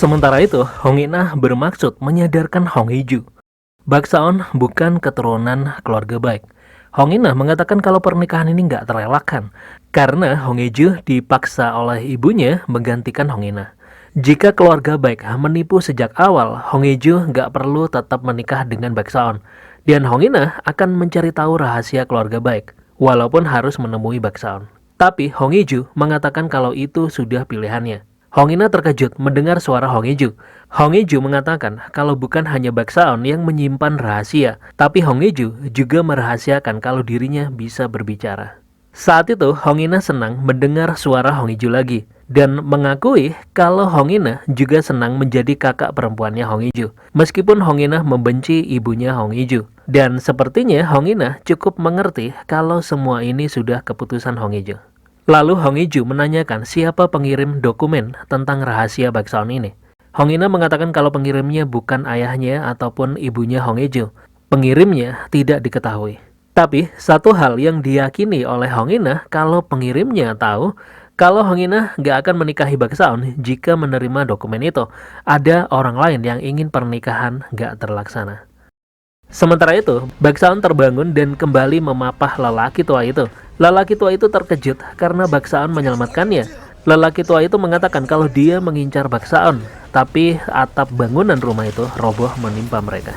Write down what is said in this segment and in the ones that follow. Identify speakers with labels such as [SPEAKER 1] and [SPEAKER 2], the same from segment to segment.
[SPEAKER 1] Sementara itu, Hong Ina bermaksud menyadarkan Hong Hee-ju. Bak Saon bukan keturunan keluarga baik. Hong Ina mengatakan kalau pernikahan ini nggak terelakkan, karena Hong Hee-ju dipaksa oleh ibunya menggantikan Hong Ina. Jika keluarga baik menipu sejak awal, Hong Hee-ju nggak perlu tetap menikah dengan Bak Saon. Dan Hong Ina akan mencari tahu rahasia keluarga baik, walaupun harus menemui Bak Saon. Tapi Hong Hee-ju mengatakan kalau itu sudah pilihannya. Hong Ina terkejut mendengar suara Hong Hee-ju. Hong Hee-ju mengatakan kalau bukan hanya Bak Saon yang menyimpan rahasia, tapi Hong Hee-ju juga merahasiakan kalau dirinya bisa berbicara. Saat itu, Hong Ina senang mendengar suara Hong Hee-ju lagi, dan mengakui kalau Hong Ina juga senang menjadi kakak perempuannya Hong Hee-ju, meskipun Hong Ina membenci ibunya Hong Hee-ju. Dan sepertinya Hong Ina cukup mengerti kalau semua ini sudah keputusan Hong Hee-ju. Lalu Hong Hee-ju menanyakan siapa pengirim dokumen tentang rahasia Bak Saon ini. Hong Ina mengatakan kalau pengirimnya bukan ayahnya ataupun ibunya Hong Hee-ju. Pengirimnya tidak diketahui. Tapi satu hal yang diyakini oleh Hong Ina kalau pengirimnya tahu kalau Hong Ina gak akan menikahi Bak Saon jika menerima dokumen itu. Ada orang lain yang ingin pernikahan gak terlaksana. Sementara itu, Bak Saon terbangun dan kembali memapah lelaki tua itu. Lelaki tua itu terkejut karena Bak Saon menyelamatkannya. Lelaki tua itu mengatakan kalau dia mengincar Bak Saon, tapi atap bangunan rumah itu roboh menimpa mereka.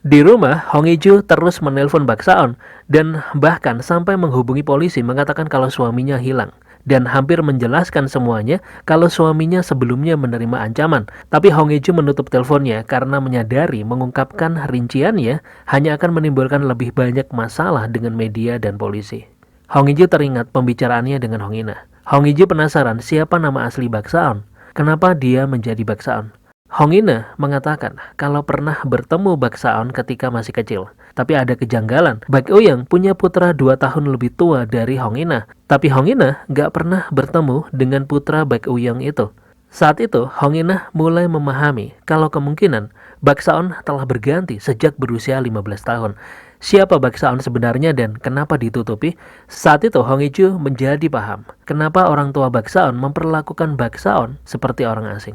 [SPEAKER 1] Di rumah, Hong Hee-ju terus menelpon Bak Saon dan bahkan sampai menghubungi polisi mengatakan kalau suaminya hilang. Dan hampir menjelaskan semuanya kalau suaminya sebelumnya menerima ancaman. Tapi Hong Hee-ju menutup teleponnya karena menyadari mengungkapkan rinciannya hanya akan menimbulkan lebih banyak masalah dengan media dan polisi. Hong Hee-ju teringat pembicaraannya dengan Hong Ina. Hong Hee-ju penasaran siapa nama asli Bak Saon. Kenapa dia menjadi Bak Saon? Hong Ina mengatakan kalau pernah bertemu Bak Saon ketika masih kecil. Tapi ada kejanggalan, Bak Euyang punya putra 2 tahun lebih tua dari Hong Ina. Tapi Hong Ina gak pernah bertemu dengan putra Bak Euyang itu. Saat itu, Hong Ina mulai memahami kalau kemungkinan Bak Saon telah berganti sejak berusia 15 tahun. Siapa Bak Saon sebenarnya dan kenapa ditutupi? Saat itu Hong Hee-ju menjadi paham kenapa orang tua Bak Saon memperlakukan Bak Saon seperti orang asing.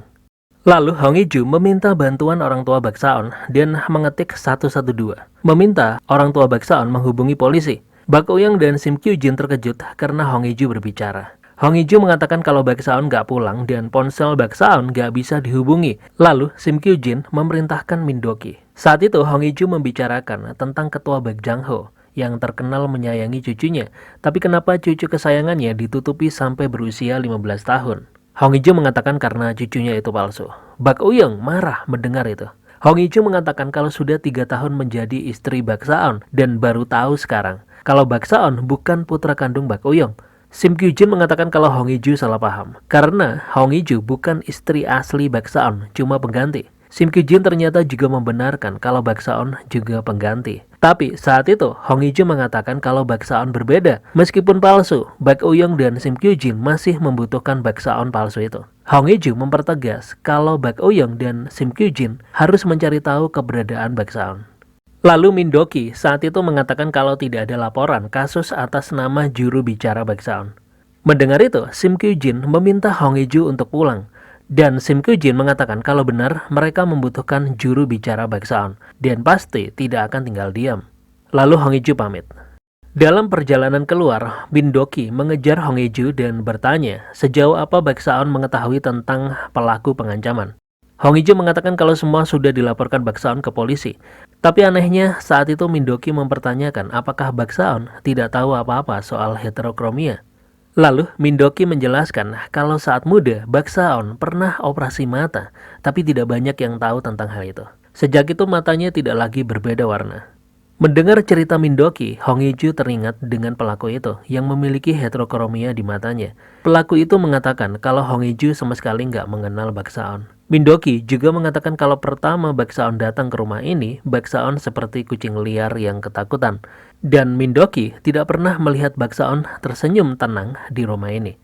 [SPEAKER 1] Lalu Hong Hee-ju meminta bantuan orang tua Bak Saon dan mengetik 112. Meminta orang tua Bak Saon menghubungi polisi. Bak Euyang dan Sim Kyu-jin terkejut karena Hong Hee-ju berbicara. Hong Hee-ju mengatakan kalau Bak Saon gak pulang dan ponsel Bak Saon gak bisa dihubungi. Lalu Sim Kyu-jin memerintahkan Min Do-ki. Saat itu Hong Hee-ju membicarakan tentang ketua Bak Jang-ho yang terkenal menyayangi cucunya. Tapi kenapa cucu kesayangannya ditutupi sampai berusia 15 tahun? Hong Hee-ju mengatakan karena cucunya itu palsu. Bak Euyang marah mendengar itu. Hong Hee-ju mengatakan kalau sudah 3 tahun menjadi istri Bak Saon dan baru tahu sekarang kalau Bak Saon bukan putra kandung Bak Euyang. Sim Kyu-jin mengatakan kalau Hong Hee-ju salah paham karena Hong Hee-ju bukan istri asli Bak Saon, cuma pengganti. Sim Kyu-jin ternyata juga membenarkan kalau Bak Saon juga pengganti. Tapi saat itu Hong Hee-ju mengatakan kalau Bak Saon berbeda. Meskipun palsu, Bak Euyang dan Sim Kyu-jin masih membutuhkan Bak Saon palsu itu. Hong Hee-ju mempertegas kalau Bak Euyang dan Sim Kyu-jin harus mencari tahu keberadaan Bak Saon. Lalu Min Do-ki saat itu mengatakan kalau tidak ada laporan kasus atas nama juru bicara Bak Saon. Mendengar itu, Sim Kyu-jin meminta Hong Hee-ju untuk pulang. Dan Sim Kyu-jin mengatakan kalau benar mereka membutuhkan juru bicara Bak Saon dan pasti tidak akan tinggal diam. Lalu Hong Hee-ju pamit. Dalam perjalanan keluar, Min Do-ki mengejar Hong Hee-ju dan bertanya sejauh apa Bak Saon mengetahui tentang pelaku pengancaman. Hong Hee-ju mengatakan kalau semua sudah dilaporkan Bak Saon ke polisi. Tapi anehnya saat itu Min Do-ki mempertanyakan apakah Bak Saon tidak tahu apa-apa soal heterokromia. Lalu Min Do-ki menjelaskan kalau saat muda Bak Saon pernah operasi mata, tapi tidak banyak yang tahu tentang hal itu. Sejak itu matanya tidak lagi berbeda warna. Mendengar cerita Min Do-ki, Hong Hee-ju teringat dengan pelaku itu yang memiliki heterokromia di matanya. Pelaku itu mengatakan kalau Hong Hee-ju sama sekali nggak mengenal Bak Saon. Min Do-ki juga mengatakan kalau pertama Bak Saon datang ke rumah ini, Bak Saon seperti kucing liar yang ketakutan. Dan Min Do-ki tidak pernah melihat Bak Saon tersenyum tenang di rumah ini.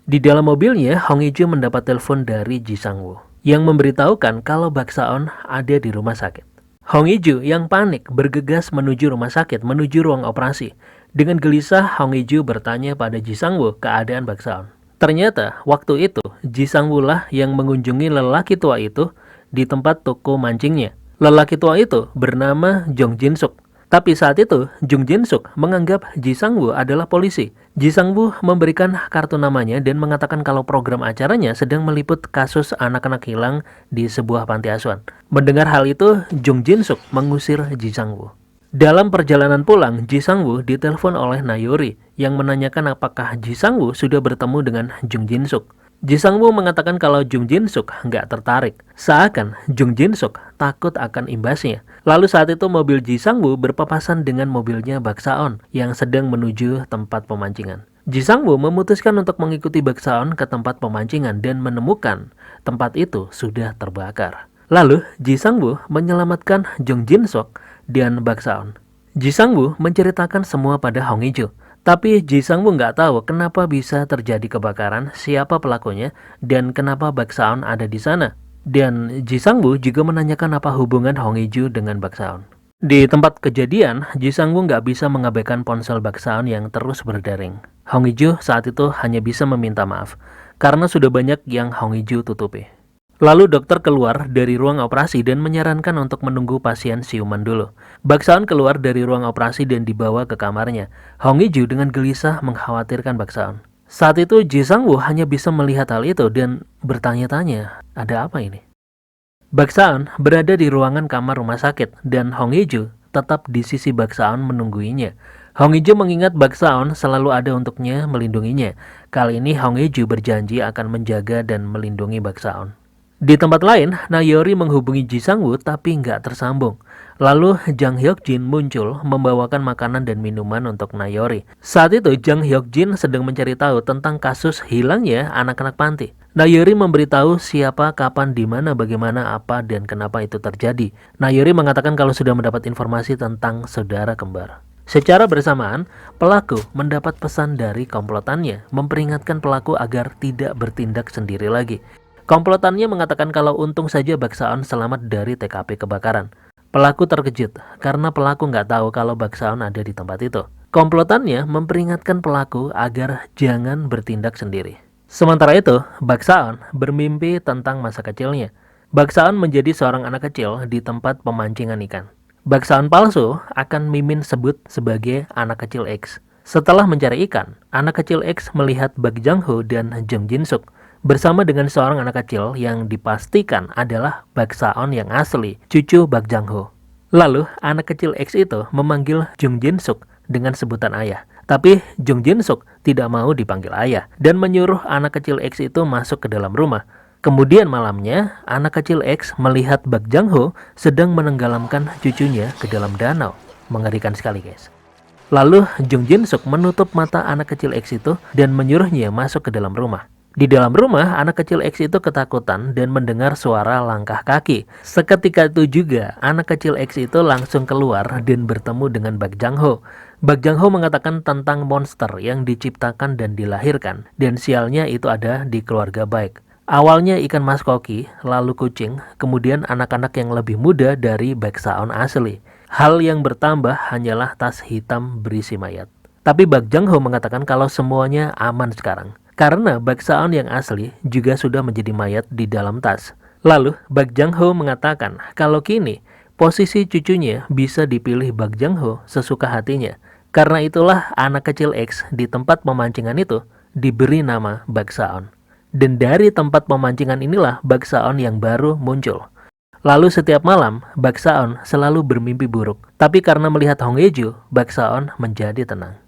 [SPEAKER 1] Di dalam mobilnya, Hong Hee-ju mendapat telepon dari Ji Sang-woo yang memberitahukan kalau Bak Saon ada di rumah sakit. Hong Hee-ju yang panik bergegas menuju rumah sakit, menuju ruang operasi. Dengan gelisah, Hong Hee-ju bertanya pada Ji Sang-woo keadaan Bak Saon. Ternyata waktu itu Ji Sang-woo lah yang mengunjungi lelaki tua itu di tempat toko mancingnya. Lelaki tua itu bernama Jung Jin-suk. Tapi saat itu Jung Jin-suk menganggap Ji Sang-woo adalah polisi. Ji Sang-woo memberikan kartu namanya dan mengatakan kalau program acaranya sedang meliput kasus anak-anak hilang di sebuah panti asuhan. Mendengar hal itu, Jung Jin-suk mengusir Ji Sang-woo. Dalam perjalanan pulang, Ji Sang-woo ditelepon oleh Nayori yang menanyakan apakah Ji Sang-woo sudah bertemu dengan Jung Jin-suk. Ji Sang-woo mengatakan kalau Jung Jin-suk nggak tertarik, seakan Jung Jin-suk takut akan imbasnya. Lalu saat itu mobil Ji Sang-woo berpapasan dengan mobilnya Bak Saon yang sedang menuju tempat pemancingan. Ji Sang-woo memutuskan untuk mengikuti Bak Saon ke tempat pemancingan dan menemukan tempat itu sudah terbakar. Lalu Ji Sang-woo menyelamatkan Jung Jin-suk dan Bak Saon. Ji Sang-woo menceritakan semua pada Hong Hee-ju. Tapi Ji Sang-woo nggak tahu kenapa bisa terjadi kebakaran, siapa pelakunya, dan kenapa Bak Saon ada di sana. Dan Ji Sang-woo juga menanyakan apa hubungan Hong Hee-ju dengan Bak Saon. Di tempat kejadian, Ji Sang-woo nggak bisa mengabaikan ponsel Bak Saon yang terus berdering. Hong Hee-ju saat itu hanya bisa meminta maaf, karena sudah banyak yang Hong Hee-ju tutupi. Lalu dokter keluar dari ruang operasi dan menyarankan untuk menunggu pasien siuman dulu. Bak Saon keluar dari ruang operasi dan dibawa ke kamarnya. Hong Hee-ju dengan gelisah mengkhawatirkan Bak Saon. Saat itu Ji Sang-woo hanya bisa melihat hal itu dan bertanya-tanya, ada apa ini? Bak Saon berada di ruangan kamar rumah sakit dan Hong Hee-ju tetap di sisi Bak Saon menungguinya. Hong Hee-ju mengingat Bak Saon selalu ada untuknya melindunginya. Kali ini Hong Hee-ju berjanji akan menjaga dan melindungi Bak Saon. Di tempat lain, Nayori menghubungi Ji Sang-woo tapi nggak tersambung. Lalu Jang Hyuk-jin muncul membawakan makanan dan minuman untuk Nayori. Saat itu Jang Hyuk-jin sedang mencari tahu tentang kasus hilangnya anak-anak panti. Nayori memberitahu siapa, kapan, di mana, bagaimana, apa, dan kenapa itu terjadi. Nayori mengatakan kalau sudah mendapat informasi tentang saudara kembar. Secara bersamaan, pelaku mendapat pesan dari komplotannya, memperingatkan pelaku agar tidak bertindak sendiri lagi. Komplotannya mengatakan kalau untung saja Bak Saon selamat dari TKP kebakaran. Pelaku terkejut karena pelaku nggak tahu kalau Bak Saon ada di tempat itu. Komplotannya memperingatkan pelaku agar jangan bertindak sendiri. Sementara itu, Bak Saon bermimpi tentang masa kecilnya. Bak Saon menjadi seorang anak kecil di tempat pemancingan ikan. Bak Saon palsu akan Mimin sebut sebagai anak kecil X. Setelah mencari ikan, anak kecil X melihat Bak Jang-ho dan Jung Jin-suk bersama dengan seorang anak kecil yang dipastikan adalah Bak Saon yang asli, cucu Bak Jang-ho. Lalu, anak kecil X itu memanggil Jung Jin-suk dengan sebutan ayah. Tapi Jung Jin-suk tidak mau dipanggil ayah dan menyuruh anak kecil X itu masuk ke dalam rumah. Kemudian malamnya, anak kecil X melihat Bak Jang-ho sedang menenggelamkan cucunya ke dalam danau. Mengerikan sekali, guys. Lalu, Jung Jin-suk menutup mata anak kecil X itu dan menyuruhnya masuk ke dalam rumah. Di dalam rumah, anak kecil X itu ketakutan dan mendengar suara langkah kaki. Seketika itu juga, anak kecil X itu langsung keluar dan bertemu dengan Bak Jang-ho. Bak Jang-ho mengatakan tentang monster yang diciptakan dan dilahirkan, dan sialnya itu ada di keluarga baik. Awalnya ikan mas koki, lalu kucing, kemudian anak-anak yang lebih muda dari Bak Saon asli. Hal yang bertambah hanyalah tas hitam berisi mayat. Tapi Bak Jang-ho mengatakan kalau semuanya aman sekarang. Karena Bak Saon yang asli juga sudah menjadi mayat di dalam tas. Lalu Bak Jang-ho mengatakan kalau kini posisi cucunya bisa dipilih Bak Jang-ho sesuka hatinya. Karena itulah anak kecil X di tempat pemancingan itu diberi nama Bak Saon. Dan dari tempat pemancingan inilah Bak Saon yang baru muncul. Lalu setiap malam Bak Saon selalu bermimpi buruk. Tapi karena melihat Hong Hee-ju, Bak Saon menjadi tenang.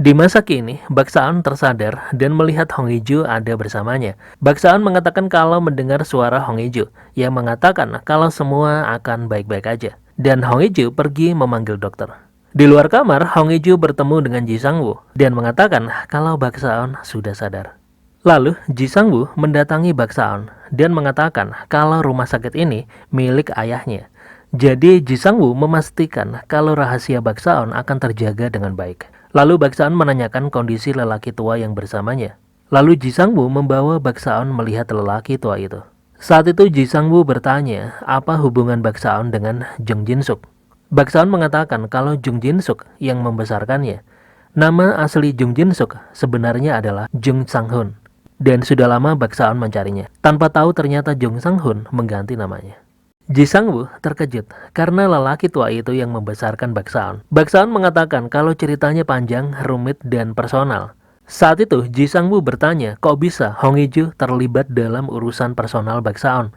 [SPEAKER 1] Di masa kini, Bak Saon tersadar dan melihat Hong Hee-ju ada bersamanya. Bak Saon mengatakan kalau mendengar suara Hong Hee-ju yang mengatakan kalau semua akan baik-baik aja. Dan Hong Hee-ju pergi memanggil dokter. Di luar kamar, Hong Hee-ju bertemu dengan Ji Sang-woo dan mengatakan kalau Bak Saon sudah sadar. Lalu, Ji Sang-woo mendatangi Bak Saon dan mengatakan kalau rumah sakit ini milik ayahnya. Jadi, Ji Sang-woo memastikan kalau rahasia Bak Saon akan terjaga dengan baik. Lalu Bak Saon menanyakan kondisi lelaki tua yang bersamanya. Lalu Ji Sang-woo membawa Bak Saon melihat lelaki tua itu. Saat itu Ji Sang-woo bertanya apa hubungan Bak Saon dengan Jung Jin-suk. Bak Saon mengatakan kalau Jung Jin-suk yang membesarkannya. Nama asli Jung Jin-suk sebenarnya adalah Jung Sang-hun. dan sudah lama Bak Saon mencarinya. Tanpa tahu ternyata Jung Sang-hun mengganti namanya. Ji Sang-woo terkejut karena lelaki tua itu yang membesarkan Bak Saon. Bak Saon mengatakan kalau ceritanya panjang, rumit, dan personal. Saat itu Ji Sang-woo bertanya, kok bisa Hong Hee-ju terlibat dalam urusan personal Bak Saon?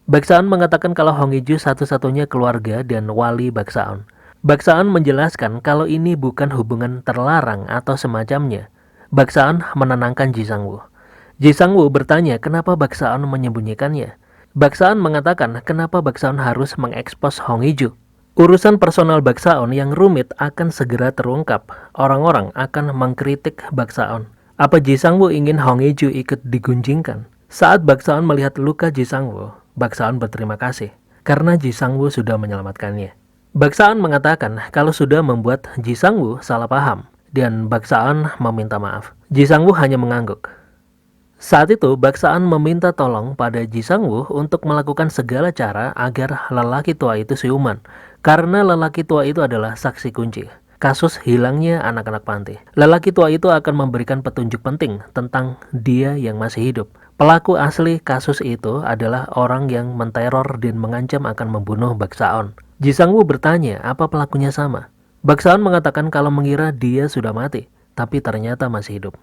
[SPEAKER 1] Bak Saon mengatakan kalau Hong Hee-ju satu-satunya keluarga dan wali Bak Saon. Bak Saon menjelaskan kalau ini bukan hubungan terlarang atau semacamnya. Bak Saon menenangkan Ji Sang-woo. Ji Sang-woo bertanya kenapa Bak Saon menyembunyikannya. Bak Saon mengatakan kenapa Bak Saon harus mengekspos Hong Hee-ju. Urusan personal Bak Saon yang rumit akan segera terungkap. Orang-orang akan mengkritik Bak Saon. Apa Ji Sang-woo ingin Hong Hee-ju ikut digunjingkan? Saat Bak Saon melihat luka Ji Sang-woo, Bak Saon berterima kasih karena Ji Sang-woo sudah menyelamatkannya. Bak Saon mengatakan kalau sudah membuat Ji Sang-woo salah paham dan Bak Saon meminta maaf. Ji Sang-woo hanya mengangguk. Saat itu, Bak Saon meminta tolong pada Ji Sang-woo untuk melakukan segala cara agar lelaki tua itu siuman, karena lelaki tua itu adalah saksi kunci kasus hilangnya anak-anak panti. Lelaki tua itu akan memberikan petunjuk penting tentang dia yang masih hidup. Pelaku asli kasus itu adalah orang yang menteror dan mengancam akan membunuh Bak Saon. Ji Sang-woo bertanya apa pelakunya sama. Bak Saon mengatakan kalau mengira dia sudah mati, tapi ternyata masih hidup.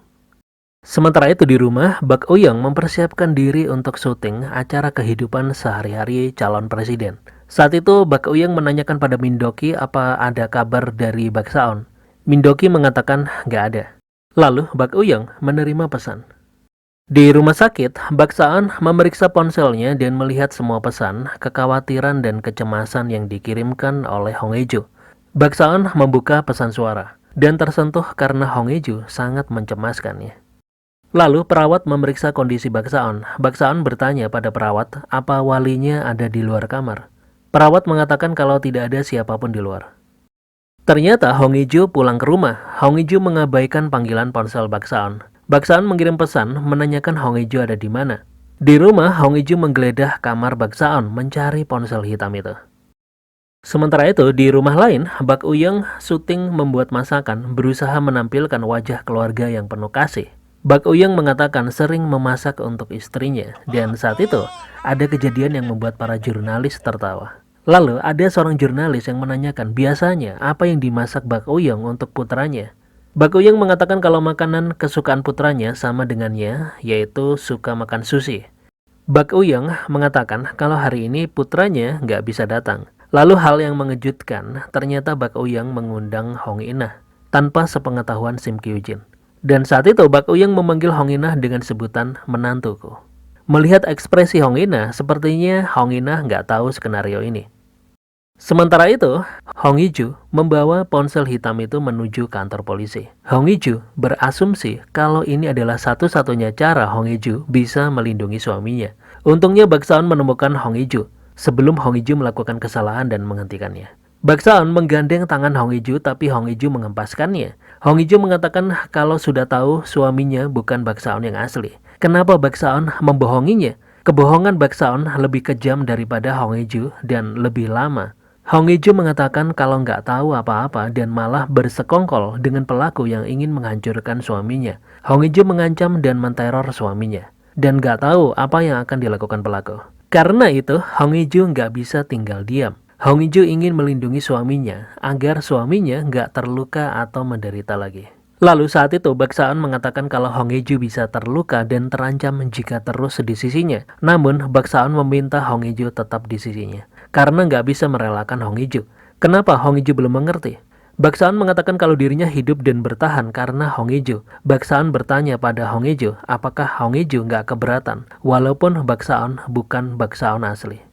[SPEAKER 1] Sementara itu di rumah, Bak Eun mempersiapkan diri untuk syuting acara kehidupan sehari-hari calon presiden. Saat itu Bak Eun menanyakan pada Min Do-ki apa ada kabar dari Bak Saon. Min Do-ki mengatakan nggak ada. Lalu Bak Eun menerima pesan. Di rumah sakit, Bak Saon memeriksa ponselnya dan melihat semua pesan, kekhawatiran dan kecemasan yang dikirimkan oleh Hong Hee-ju. Bak Saon membuka pesan suara dan tersentuh karena Hong Hee-ju sangat mencemaskannya. Lalu perawat memeriksa kondisi Bak Saon. Bak Saon bertanya pada perawat apa walinya ada di luar kamar. Perawat mengatakan kalau tidak ada siapapun di luar. Ternyata Hong Hee-ju pulang ke rumah. Hong Hee-ju mengabaikan panggilan ponsel Bak Saon. Bak Saon mengirim pesan menanyakan Hong Hee-ju ada di mana. Di rumah, Hong Hee-ju menggeledah kamar Bak Saon mencari ponsel hitam itu. Sementara itu, di rumah lain, Bak Eun syuting membuat masakan, berusaha menampilkan wajah keluarga yang penuh kasih. Bak Eun mengatakan sering memasak untuk istrinya, dan saat itu ada kejadian yang membuat para jurnalis tertawa. Lalu ada seorang jurnalis yang menanyakan biasanya apa yang dimasak Bak Eun untuk putranya. Bak Eun mengatakan kalau makanan kesukaan putranya sama dengannya, yaitu suka makan sushi. Bak Eun mengatakan kalau hari ini putranya nggak bisa datang. Lalu hal yang mengejutkan, ternyata Bak Eun mengundang Hong In-nah tanpa sepengetahuan Sim Kyu-jin. Dan saat itu Bak Eun memanggil Hong In-nah dengan sebutan menantuku. Melihat ekspresi Hong In-nah, sepertinya Hong In-nah nggak tahu skenario ini. Sementara itu, Hong Hee-ju membawa ponsel hitam itu menuju kantor polisi. Hong Hee-ju berasumsi kalau ini adalah satu-satunya cara Hong Hee-ju bisa melindungi suaminya. Untungnya Bak Saon menemukan Hong Hee-ju sebelum Hong Hee-ju melakukan kesalahan dan menghentikannya. Bak Saon menggandeng tangan Hong Hee-ju tapi Hong Hee-ju mengempaskannya. Hong Hee-ju mengatakan kalau sudah tahu suaminya bukan Bak Saon yang asli. Kenapa Bak Saon membohonginya? Kebohongan Bak Saon lebih kejam daripada Hong Hee-ju dan lebih lama. Hong Hee-ju mengatakan kalau nggak tahu apa-apa dan malah bersekongkol dengan pelaku yang ingin menghancurkan suaminya. Hong Hee-ju mengancam dan menteror suaminya. Dan nggak tahu apa yang akan dilakukan pelaku. Karena itu, Hong Hee-ju nggak bisa tinggal diam. Hong Hee-ju ingin melindungi suaminya agar suaminya nggak terluka atau menderita lagi. Lalu saat itu Bak Saon mengatakan kalau Hong Hee-ju bisa terluka dan terancam jika terus di sisinya. Namun Bak Saon meminta Hong Hee-ju tetap di sisinya karena nggak bisa merelakan Hong Hee-ju. Kenapa Hong Hee-ju belum mengerti? Bak Saon mengatakan kalau dirinya hidup dan bertahan karena Hong Hee-ju. Bak Saon bertanya pada Hong Hee-ju apakah Hong Hee-ju nggak keberatan walaupun Bak Saon bukan Bak Saon asli.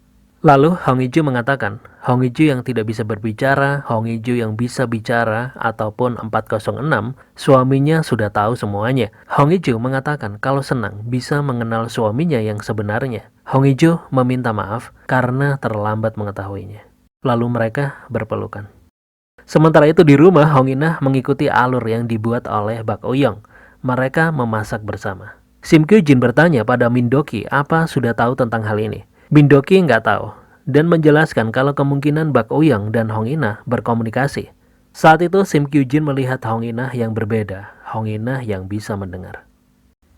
[SPEAKER 1] Lalu Hong Hee-ju mengatakan, Hong Hee-ju yang tidak bisa berbicara, Hong Hee-ju yang bisa bicara, ataupun 406, suaminya sudah tahu semuanya. Hong Hee-ju mengatakan kalau senang bisa mengenal suaminya yang sebenarnya. Hong Hee-ju meminta maaf karena terlambat mengetahuinya. Lalu mereka berpelukan. Sementara itu di rumah, Hong In-nah mengikuti alur yang dibuat oleh Bak Eun. Mereka memasak bersama. Sim Kyu-jin bertanya pada Min Do-ki apa sudah tahu tentang hal ini. Min Do-ki nggak tahu dan menjelaskan kalau kemungkinan Bak Eun dan Hong In-nah berkomunikasi. Saat itu Sim Kyu-jin melihat Hong In-nah yang berbeda, Hong In-nah yang bisa mendengar.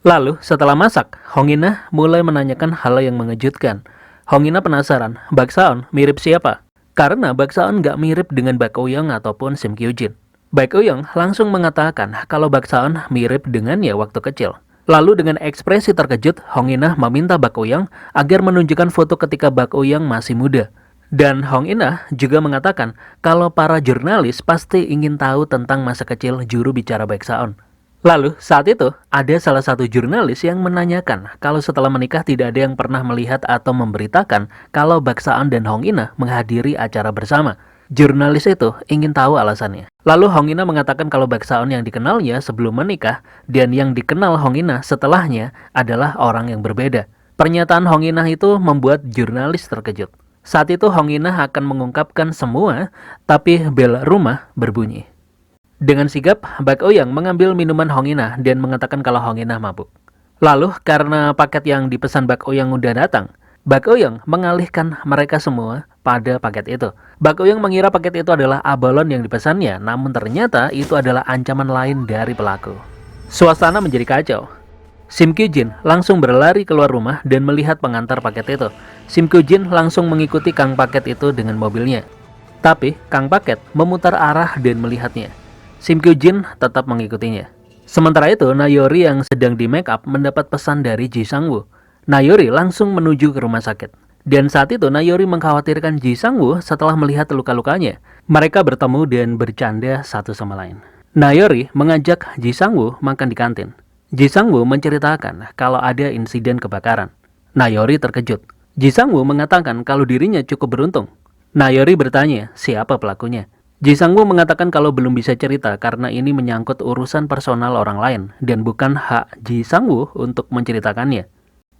[SPEAKER 1] Lalu setelah masak, Hongina mulai menanyakan hal yang mengejutkan. Hongina penasaran, Bak Saon mirip siapa? Karena Bak Saon nggak mirip dengan Bak Euyong ataupun Sim Kyu-jin. Bak Euyong langsung mengatakan kalau Bak Saon mirip dengannya waktu kecil. Lalu dengan ekspresi terkejut, Hongina meminta Bak Euyong agar menunjukkan foto ketika Bak Euyong masih muda. Dan Hongina juga mengatakan kalau para jurnalis pasti ingin tahu tentang masa kecil juru bicara Bak Saon. Lalu, saat itu, ada salah satu jurnalis yang menanyakan kalau setelah menikah tidak ada yang pernah melihat atau memberitakan kalau Bak Saon dan Hongina menghadiri acara bersama. Jurnalis itu ingin tahu alasannya. Lalu Hongina mengatakan kalau Bak Saon yang dikenalnya sebelum menikah dan yang dikenal Hongina setelahnya adalah orang yang berbeda. Pernyataan Hongina itu membuat jurnalis terkejut. Saat itu Hongina akan mengungkapkan semua, tapi bel rumah berbunyi. Dengan sigap, Bak Euyong mengambil minuman Hongina dan mengatakan kalau Hongina mabuk. Lalu, karena paket yang dipesan Bak Euyong udah datang, Bak Euyong mengalihkan mereka semua pada paket itu. Bak Euyong mengira paket itu adalah abalon yang dipesannya, namun ternyata itu adalah ancaman lain dari pelaku. Suasana menjadi kacau. Sim Kyu-jin langsung berlari keluar rumah dan melihat pengantar paket itu. Sim Kyu-jin langsung mengikuti Kang Paket itu dengan mobilnya. Tapi, Kang Paket memutar arah dan melihatnya. Sim Kyu-jin tetap mengikutinya. Sementara itu, Nayori yang sedang di make up mendapat pesan dari Ji Sang-woo. Nayori langsung menuju ke rumah sakit. Dan saat itu Nayori mengkhawatirkan Ji Sang-woo setelah melihat luka-lukanya. Mereka bertemu dan bercanda satu sama lain. Nayori mengajak Ji Sang-woo makan di kantin. Ji Sang-woo menceritakan kalau ada insiden kebakaran. Nayori terkejut. Ji Sang-woo mengatakan kalau dirinya cukup beruntung. Nayori bertanya siapa pelakunya. Ji Sang-woo mengatakan kalau belum bisa cerita karena ini menyangkut urusan personal orang lain dan bukan hak Ji Sang-woo untuk menceritakannya.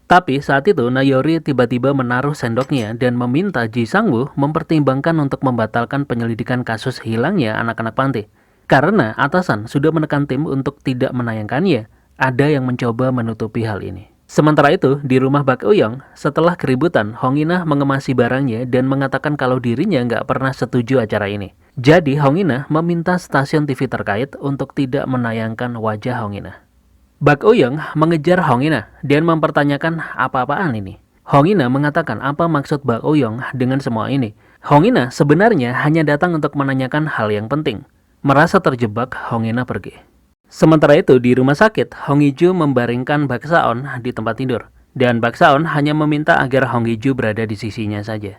[SPEAKER 1] Tapi saat itu Nayori tiba-tiba menaruh sendoknya dan meminta Ji Sang-woo mempertimbangkan untuk membatalkan penyelidikan kasus hilangnya anak-anak panti. Karena atasan sudah menekan tim untuk tidak menayangkannya, ada yang mencoba menutupi hal ini. Sementara itu, di rumah Bak Euyong, setelah keributan, Hongina mengemasi barangnya dan mengatakan kalau dirinya nggak pernah setuju acara ini. Jadi, Hongina meminta stasiun TV terkait untuk tidak menayangkan wajah Hongina. Bak Euyong mengejar Hongina dan mempertanyakan apa-apaan ini. Hongina mengatakan apa maksud Bak Euyong dengan semua ini. Hongina sebenarnya hanya datang untuk menanyakan hal yang penting. Merasa terjebak, Hongina pergi. Sementara itu, di rumah sakit, Hong Hee-ju membaringkan Bak Saon di tempat tidur. Dan Bak Saon hanya meminta agar Hong Hee-ju berada di sisinya saja.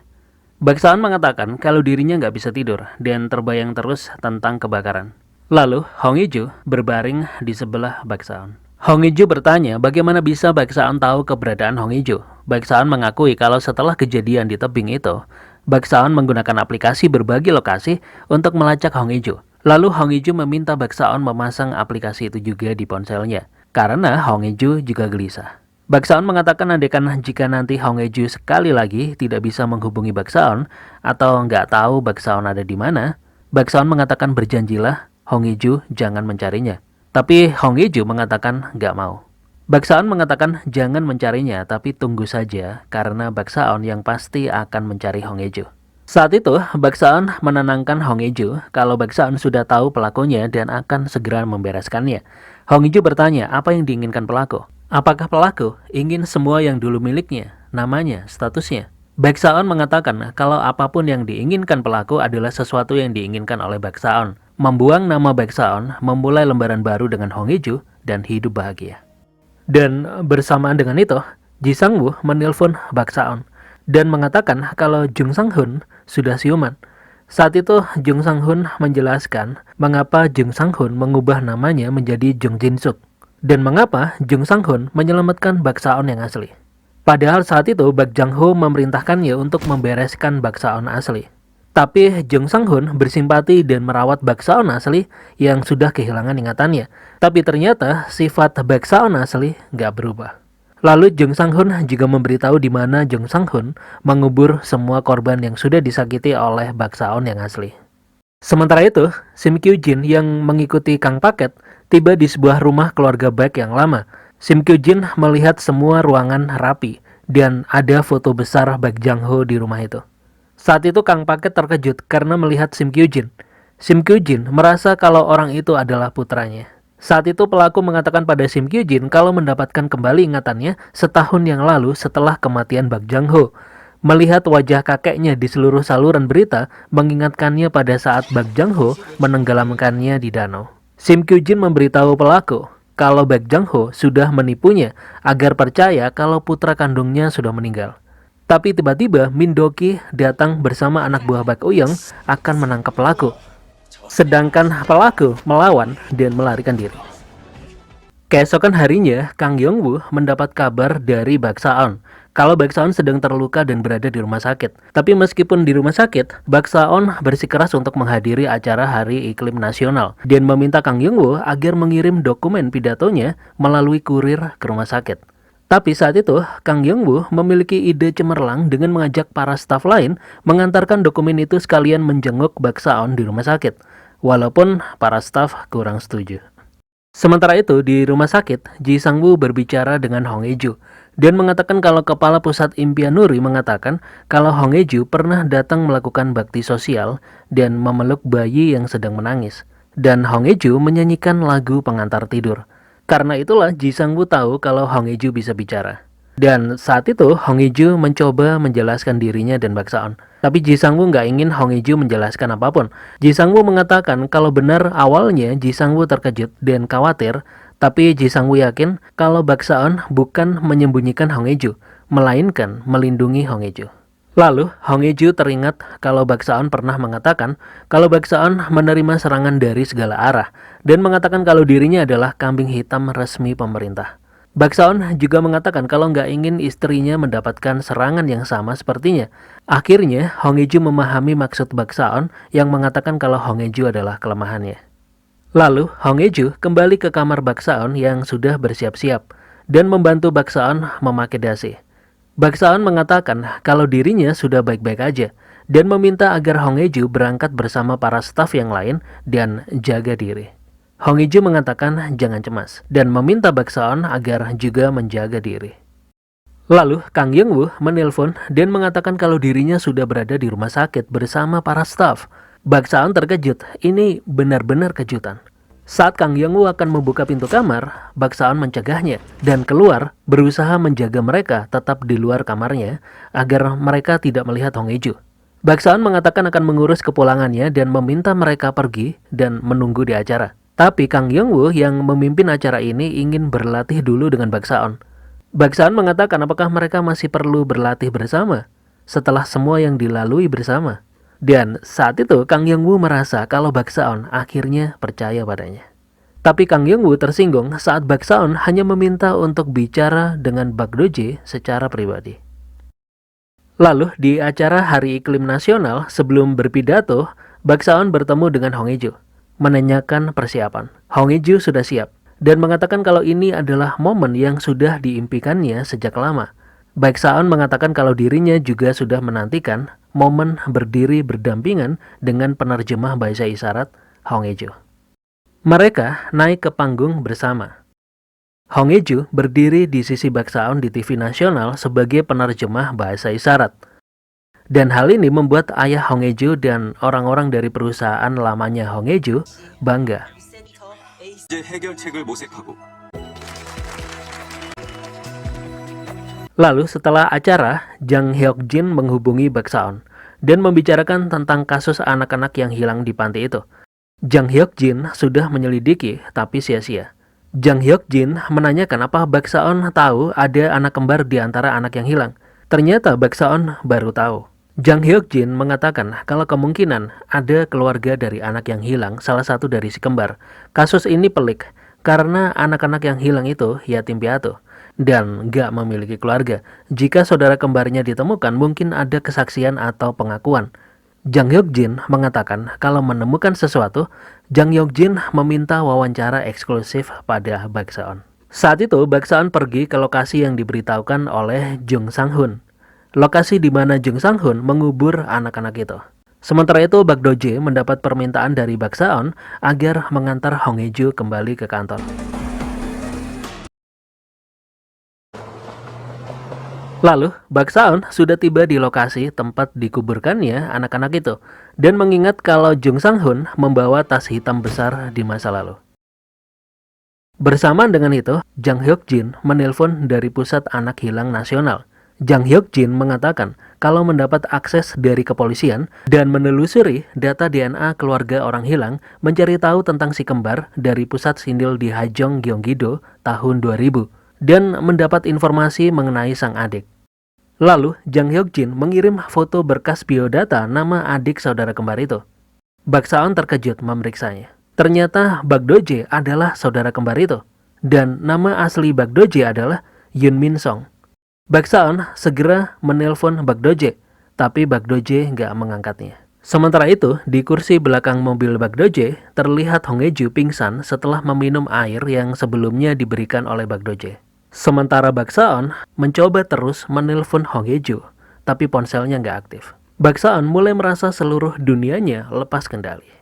[SPEAKER 1] Bak Saon mengatakan kalau dirinya nggak bisa tidur dan terbayang terus tentang kebakaran. Lalu, Hong Hee-ju berbaring di sebelah Bak Saon. Hong Hee-ju bertanya bagaimana bisa Bak Saon tahu keberadaan Hong Hee-ju. Bak Saon mengakui kalau setelah kejadian di tebing itu, Bak Saon menggunakan aplikasi berbagi lokasi untuk melacak Hong Hee-ju. Lalu Hong Hee-ju meminta Bak Saon memasang aplikasi itu juga di ponselnya, karena Hong Hee-ju juga gelisah. Bak Saon mengatakan andaikan jika nanti Hong Hee-ju sekali lagi tidak bisa menghubungi Bak Saon atau nggak tahu Bak Saon ada di mana, Bak Saon mengatakan berjanjilah Hong Hee-ju jangan mencarinya. Tapi Hong Hee-ju mengatakan nggak mau. Bak Saon mengatakan jangan mencarinya, tapi tunggu saja karena Bak Saon yang pasti akan mencari Hong Hee-ju. Saat itu, Bak Saon menenangkan Hong Hee-ju kalau Bak Saon sudah tahu pelakunya dan akan segera membereskannya. Hong Hee-ju bertanya apa yang diinginkan pelaku. Apakah pelaku ingin semua yang dulu miliknya, namanya, statusnya? Bak Saon mengatakan kalau apapun yang diinginkan pelaku adalah sesuatu yang diinginkan oleh Bak Saon. Membuang nama Bak Saon, memulai lembaran baru dengan Hong Hee-ju, dan hidup bahagia. Dan bersamaan dengan itu, Ji Sang-woo menelpon Bak Saon dan mengatakan kalau Jung Sang-hun sudah siuman. Saat itu Jung Sang-hun menjelaskan mengapa Jung Sang-hun mengubah namanya menjadi Jung Jin-suk dan mengapa Jung Sang-hun menyelamatkan Bak Saon yang asli. Padahal saat itu Bak Jang-ho memerintahkannya untuk membereskan Bak Saon asli. Tapi Jung Sang-hun bersimpati dan merawat Bak Saon asli yang sudah kehilangan ingatannya. Tapi ternyata sifat Bak Saon asli nggak berubah. Lalu Jung Sang-hun juga memberitahu di mana Jung Sang-hun mengubur semua korban yang sudah disakiti oleh Bak Saon yang asli. Sementara itu, Sim Kyu-jin yang mengikuti Kang Paket tiba di sebuah rumah keluarga Bak yang lama. Sim Kyu-jin melihat semua ruangan rapi dan ada foto besar Bak Jang-ho di rumah itu. Saat itu Kang Paket terkejut karena melihat Sim Kyu-jin. Sim Kyu-jin merasa kalau orang itu adalah putranya. Saat itu pelaku mengatakan pada Sim Kyu-jin kalau mendapatkan kembali ingatannya setahun yang lalu setelah kematian Bak Jang-ho. Melihat wajah kakeknya di seluruh saluran berita mengingatkannya pada saat Bak Jang-ho menenggelamkannya di danau. Sim Kyu-jin memberitahu pelaku kalau Bak Jang-ho sudah menipunya agar percaya kalau putra kandungnya sudah meninggal. Tapi tiba-tiba Min Do-ki datang bersama anak buah Bak Uyong akan menangkap pelaku. Sedangkan pelaku melawan dan melarikan diri. Keesokan harinya, Kang Yong-woo mendapat kabar dari Bak Saon kalau Bak Saon sedang terluka dan berada di rumah sakit. Tapi meskipun di rumah sakit, Bak Saon bersikeras untuk menghadiri acara Hari Iklim Nasional dan meminta Kang Yong-woo agar mengirim dokumen pidatonya melalui kurir ke rumah sakit. Tapi saat itu, Kang Yong-woo memiliki ide cemerlang dengan mengajak para staf lain mengantarkan dokumen itu sekalian menjenguk Bak Saon di rumah sakit. Walaupun para staf kurang setuju. Sementara itu, di rumah sakit, Ji Sang-woo berbicara dengan Hong Hye-ju dan mengatakan kalau Kepala Pusat Impian Nuri mengatakan kalau Hong Hye-ju pernah datang melakukan bakti sosial dan memeluk bayi yang sedang menangis. Dan Hong Hye-ju menyanyikan lagu pengantar tidur. Karena itulah Ji Sang-woo tahu kalau Hong Hye-ju bisa bicara. Dan saat itu Hong Hye-ju mencoba menjelaskan dirinya dan Bak Saon. Tapi Ji Sang-woo nggak ingin Hong Hye-ju menjelaskan apapun. Ji Sang-woo mengatakan kalau benar awalnya Ji Sang-woo terkejut dan khawatir, tapi Ji Sang-woo yakin kalau Bak Saon bukan menyembunyikan Hong Hye-ju, melainkan melindungi Hong Hye-ju. Lalu Hong Hye-ju teringat kalau Bak Saon pernah mengatakan kalau Bak Saon menerima serangan dari segala arah dan mengatakan kalau dirinya adalah kambing hitam resmi pemerintah. Bak Saon juga mengatakan kalau nggak ingin istrinya mendapatkan serangan yang sama sepertinya. Akhirnya, Hong Hye-ju memahami maksud Bak Saon yang mengatakan kalau Hong Hye-ju adalah kelemahannya. Lalu, Hong Hye-ju kembali ke kamar Bak Saon yang sudah bersiap-siap dan membantu Bak Saon memakai dasi. Bak Saon mengatakan kalau dirinya sudah baik-baik aja dan meminta agar Hong Hye-ju berangkat bersama para staf yang lain dan jaga diri. Hong Hye-ju mengatakan jangan cemas dan meminta Bak Saon agar juga menjaga diri. Lalu Kang Yong-woo menelpon dan mengatakan kalau dirinya sudah berada di rumah sakit bersama para staf. Bak Saon terkejut, ini benar-benar kejutan. Saat Kang Yong-woo akan membuka pintu kamar, Bak Saon mencegahnya dan keluar berusaha menjaga mereka tetap di luar kamarnya agar mereka tidak melihat Hong Hye-ju. Bak Saon mengatakan akan mengurus kepulangannya dan meminta mereka pergi dan menunggu di acara. Tapi Kang Yong-woo yang memimpin acara ini ingin berlatih dulu dengan Bak Saon. Bak Saon mengatakan apakah mereka masih perlu berlatih bersama setelah semua yang dilalui bersama. Dan saat itu Kang Yong-woo merasa kalau Bak Saon akhirnya percaya padanya. Tapi Kang Yong-woo tersinggung saat Bak Saon hanya meminta untuk bicara dengan Bak Do-jae secara pribadi. Lalu di acara Hari Iklim Nasional sebelum berpidato, Bak Saon bertemu dengan Hong Hye-ju. Menanyakan persiapan. Hong Hye-ju sudah siap dan mengatakan kalau ini adalah momen yang sudah diimpikannya sejak lama. Bak Saon mengatakan kalau dirinya juga sudah menantikan momen berdiri berdampingan dengan penerjemah bahasa isyarat Hong Hye-ju. Mereka naik ke panggung bersama. Hong Hye-ju berdiri di sisi Bak Saon di TV nasional sebagai penerjemah bahasa isyarat. Dan hal ini membuat ayah Hong Hye-ju dan orang-orang dari perusahaan lamanya Hong Hye-ju bangga. Lalu setelah acara, Jang Hyuk-jin menghubungi Bak Saon dan membicarakan tentang kasus anak-anak yang hilang di panti itu. Jang Hyuk-jin sudah menyelidiki tapi sia-sia. Jang Hyuk-jin menanyakan apa Bak Saon tahu ada anak kembar di antara anak yang hilang. Ternyata Bak Saon baru tahu. Jang Hyuk-jin mengatakan kalau kemungkinan ada keluarga dari anak yang hilang, salah satu dari si kembar. Kasus ini pelik karena anak-anak yang hilang itu yatim piatu dan nggak memiliki keluarga. Jika saudara kembarnya ditemukan, mungkin ada kesaksian atau pengakuan. Jang Hyuk-jin mengatakan kalau menemukan sesuatu, Jang Hyuk-jin meminta wawancara eksklusif pada Bak Saon. Saat itu, Bak Saon pergi ke lokasi yang diberitahukan oleh Jung Sang-hun. Lokasi di mana Jung Sang-hun mengubur anak-anak itu. Sementara itu, Bak Do-jae mendapat permintaan dari Bak Saon agar mengantar Hong Hye-ju kembali ke kantor. Lalu, Bak Saon sudah tiba di lokasi tempat dikuburkannya anak-anak itu dan mengingat kalau Jung Sang-hun membawa tas hitam besar di masa lalu. Bersamaan dengan itu, Jang Hyuk-jin menelpon dari Pusat Anak Hilang Nasional. Jang Hyuk-jin mengatakan kalau mendapat akses dari kepolisian dan menelusuri data DNA keluarga orang hilang, mencari tahu tentang si kembar dari Pusat Sindil di Hajong, Gyeonggi-do tahun 2000 dan mendapat informasi mengenai sang adik. Lalu, Jang Hyuk-jin mengirim foto berkas biodata nama adik saudara kembar itu. Bak Saon terkejut memeriksanya. Ternyata Bak Doje adalah saudara kembar itu. Dan nama asli Bak Doje adalah Yun Min Song. Bak Saon segera menelpon Bak Doje, tapi Bak Doje nggak mengangkatnya. Sementara itu, di kursi belakang mobil Bak Doje, terlihat Hong Hye-ju pingsan setelah meminum air yang sebelumnya diberikan oleh Bak Doje. Sementara Bak Saon mencoba terus menelpon Hong Hye-ju, tapi ponselnya nggak aktif. Bak Saon mulai merasa seluruh dunianya lepas kendali.